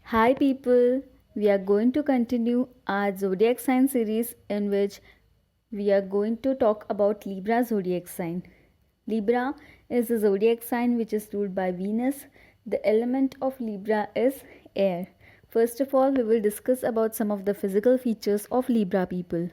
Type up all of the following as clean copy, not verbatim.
Hi, people. We are going to continue our zodiac sign series in which we are going to talk about Libra zodiac sign. Libra is a zodiac sign which is ruled by Venus. The element of Libra is air. First of all, we will discuss about some of the physical features of Libra people.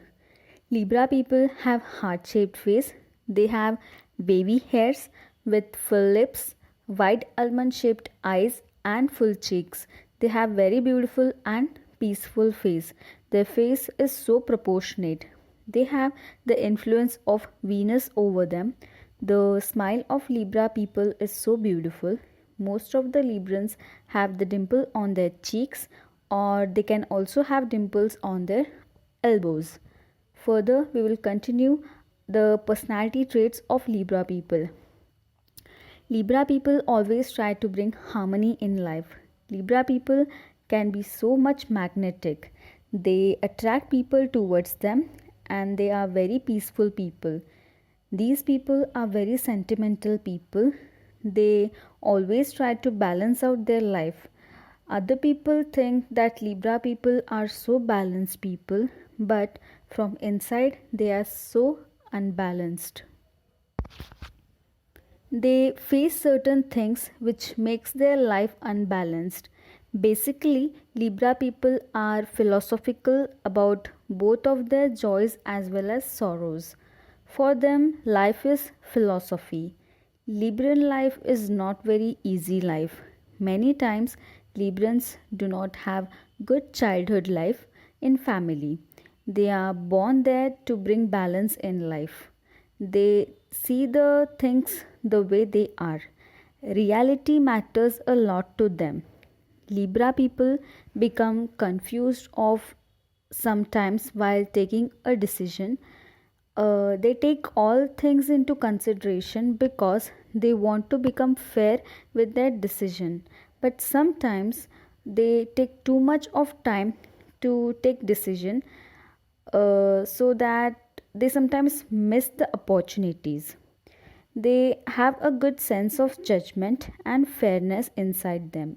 Libra people have heart-shaped face. They have wavy hairs with full lips, wide almond-shaped eyes and full cheeks. They have very beautiful and peaceful face. Their face is so proportionate. They have the influence of Venus over them. The smile of Libra people is so beautiful. Most of the Librans have the dimple on their cheeks, or they can also have dimples on their elbows. Further, we will continue the personality traits of Libra people. Libra people always try to bring harmony in life. Libra people can be so much magnetic. They attract people towards them and they are very peaceful people. These people are very sentimental people. They always try to balance out their life. Other people think that Libra people are so balanced people, but from inside they are so unbalanced. They face certain things which makes their life unbalanced. Basically, Libra people are philosophical about both of their joys as well as sorrows. For them, life is philosophy. Libran life is not very easy life. Many times Librans do not have good childhood life in family. They are born there to bring balance in life. They see the things the way they are. Reality matters a lot to them. Libra people become confused of sometimes while taking a decision. They take all things into consideration because they want to become fair with their decision. But sometimes they take too much of time to take decision, so that they sometimes miss the opportunities. They have a good sense of judgment and fairness inside them.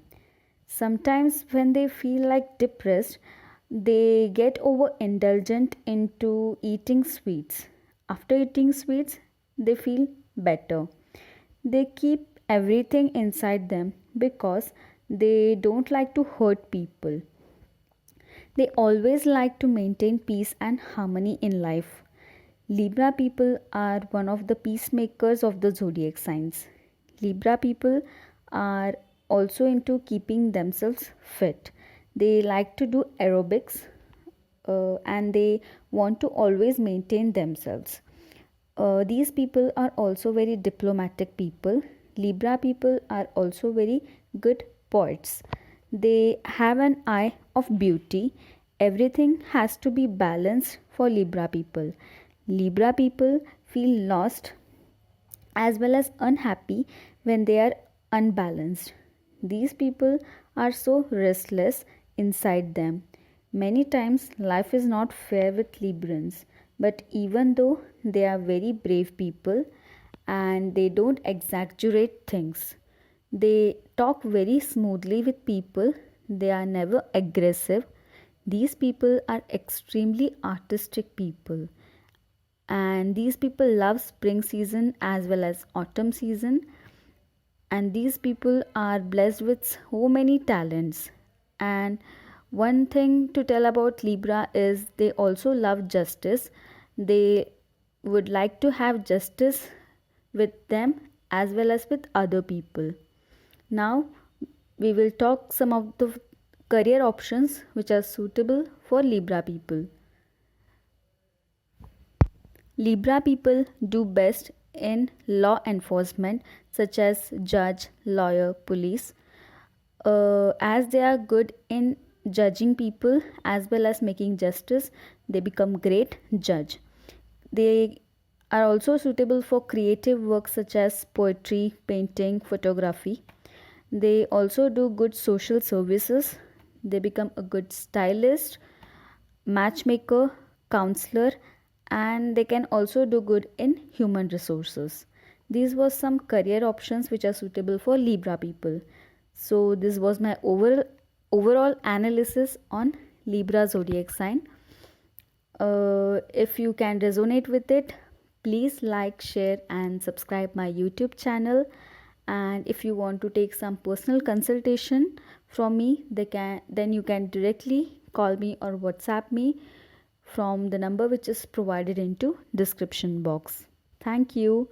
Sometimes, when they feel like depressed, they get overindulgent into eating sweets. After eating sweets, they feel better. They keep everything inside them because they don't like to hurt people. They always like to maintain peace and harmony in life. Libra people are one of the peacemakers of the zodiac signs. Libra people are also into keeping themselves fit. They like to do aerobics, and they want to always maintain themselves. These people are also very diplomatic people. Libra people are also very good poets. They have an eye of beauty. Everything has to be balanced for Libra people. Libra people feel lost as well as unhappy when they are unbalanced. These people are so restless inside them. Many times life is not fair with Librans, but even though they are very brave people and they don't exaggerate things, they talk very smoothly with people, they are never aggressive. These people are extremely artistic people, and these people love spring season as well as autumn season, and these people are blessed with so many talents. And one thing to tell about Libra is they also love justice. They would like to have justice with them as well as with other people. Now we will talk some of the career options which are suitable for Libra people. Libra people do best in law enforcement, such as judge, lawyer, police, as they are good in judging people as well as making justice. They become great judge. They are also suitable for creative work such as poetry, painting, photography. They also do good social services. They become a good stylist, matchmaker, counselor, and they can also do good in human resources. These were some career options which are suitable for Libra people. So this was my overall analysis on Libra zodiac sign. If you can resonate with it, please like, share and subscribe my YouTube channel. And if you want to take some personal consultation from me, then you can directly call me or WhatsApp me from the number which is provided into description box. Thank you.